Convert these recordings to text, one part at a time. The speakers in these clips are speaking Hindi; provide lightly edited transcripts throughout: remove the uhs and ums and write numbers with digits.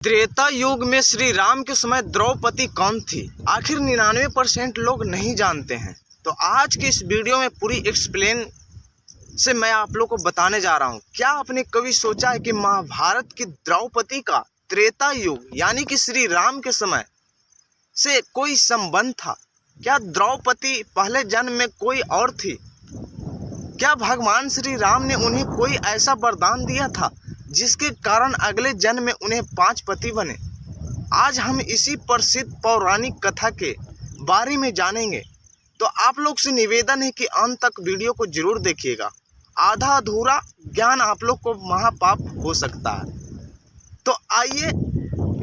त्रेता युग में श्री राम के समय द्रौपदी कौन थी? आखिर 99% लोग नहीं जानते हैं। तो आज की इस वीडियो में पूरी एक्सप्लेन से मैं आप लोग को बताने जा रहा हूँ। क्या आपने कभी सोचा है कि महाभारत की द्रौपदी का त्रेता युग यानी कि श्री राम के समय से कोई संबंध था? क्या द्रौपदी पहले जन्म में कोई और थी? क्या भगवान श्री राम ने उन्हें कोई ऐसा वरदान दिया था जिसके कारण अगले जन्म में उन्हें 5 पति बने? आज हम इसी प्रसिद्ध पौराणिक कथा के बारे में जानेंगे। तो आप लोग से निवेदन है कि अंत तक वीडियो को जरूर देखिएगा। आधा अधूरा ज्ञान आप लोग को महापाप हो सकता है। तो आइए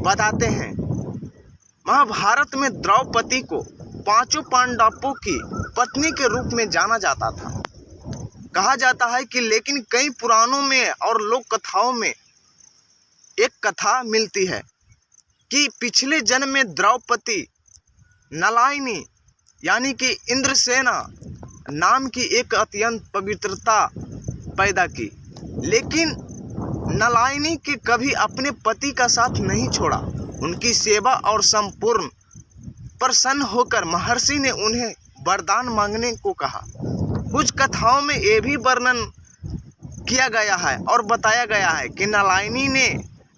बताते हैं। महाभारत में द्रौपदी को 5 पांडवों की पत्नी के रूप में जाना जाता था। कहा जाता है कि लेकिन कई पुराणों में और लोक कथाओं में एक कथा मिलती है कि पिछले जन्म में द्रौपदी नलायनी यानी कि इंद्रसेना नाम की एक अत्यंत पवित्रता पैदा की, लेकिन नलायनी के कभी अपने पति का साथ नहीं छोड़ा। उनकी सेवा और संपूर्ण प्रसन्न होकर महर्षि ने उन्हें वरदान मांगने को कहा। कुछ कथाओं में ये भी वर्णन किया गया है और बताया गया है कि नलायनी ने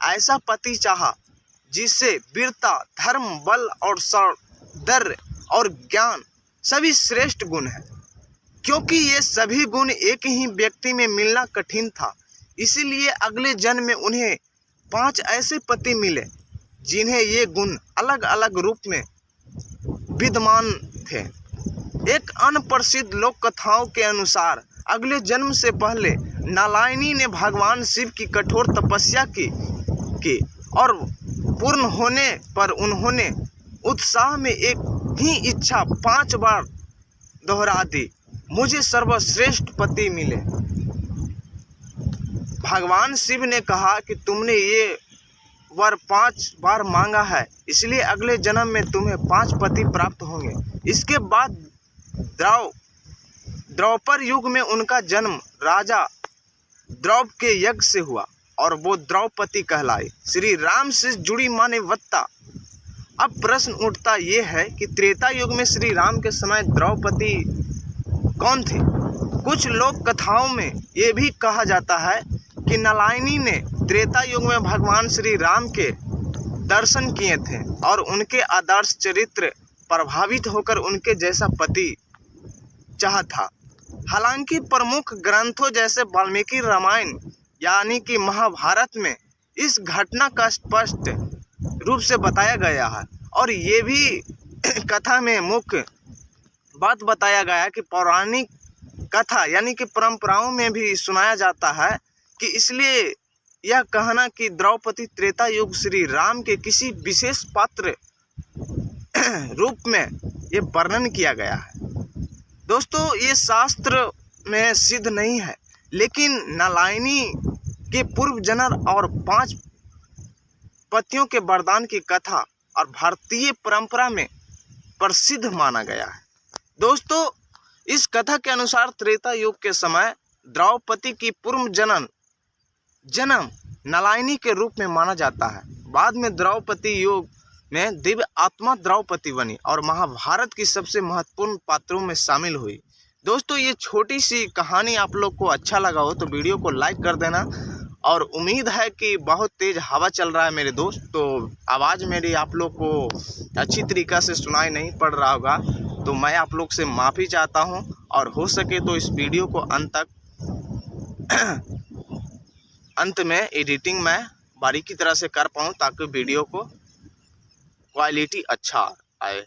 ऐसा पति चाहा जिससे वीरता, धर्म, बल और सौंदर्य और ज्ञान सभी श्रेष्ठ गुण हैं। क्योंकि ये सभी गुण एक ही व्यक्ति में मिलना कठिन था, इसीलिए अगले जन्म में उन्हें 5 ऐसे पति मिले जिन्हें ये गुण अलग अलग रूप में विद्यमान थे। एक अन्य प्रसिद्ध लोक कथाओं के अनुसार अगले जन्म से पहले नलायनी ने भगवान शिव की कठोर तपस्या की और पूर्ण होने पर उन्होंने उत्साह में एक ही इच्छा 5 बार दोहरा दी, मुझे सर्वश्रेष्ठ पति मिले। भगवान शिव ने कहा कि तुमने ये वर 5 बार मांगा है, इसलिए अगले जन्म में तुम्हें 5 पति प्राप्त होंगे। इसके बाद द्रौपद युग में उनका जन्म राजा द्रौप के यज्ञ से हुआ और वो द्रौपदी कहलाई। श्री राम से जुड़ी मानवता। अब प्रश्न उठता ये है कि त्रेता युग में श्री राम के समय द्रौपदी कौन थी? कुछ लोक कथाओं में ये भी कहा जाता है कि नलायनी ने त्रेता युग में भगवान श्री राम के दर्शन किए थे और उनके आदर्श चरित्र प्रभावित होकर उनके जैसा पति चाहा था। हालांकि प्रमुख ग्रंथों जैसे वाल्मीकि रामायण यानी कि महाभारत में इस घटना का स्पष्ट रूप से बताया गया है और ये भी कथा में मुख्य बात बताया गया है कि पौराणिक कथा यानी कि परंपराओं में भी सुनाया जाता है कि इसलिए यह कहना कि द्रौपदी त्रेता युग श्री राम के किसी विशेष पात्र रूप में ये वर्णन किया गया है। दोस्तों, ये शास्त्र में सिद्ध नहीं है, लेकिन नलायनी के पूर्व जन्म और 5 पतियों के वरदान की कथा और भारतीय परंपरा में प्रसिद्ध माना गया है। दोस्तों, इस कथा के अनुसार त्रेता युग के समय द्रौपदी की पूर्व जन्म नलायनी के रूप में माना जाता है। बाद में द्रौपदी युग में दिव्य आत्मा द्रौपदी बनी और महाभारत की सबसे महत्वपूर्ण पात्रों में शामिल हुई। दोस्तों, ये छोटी सी कहानी आप लोग को अच्छा लगा हो तो वीडियो को लाइक कर देना। और उम्मीद है कि बहुत तेज़ हवा चल रहा है मेरे दोस्त, तो आवाज़ मेरी आप लोग को अच्छी तरीक़ा से सुनाई नहीं पड़ रहा होगा, तो मैं आप लोग से माफ़ी चाहता हूँ। और हो सके तो इस वीडियो को अंत में एडिटिंग मैं बारीकी तरह से कर पाऊँ ताकि वीडियो को क्वालिटी अच्छा आए।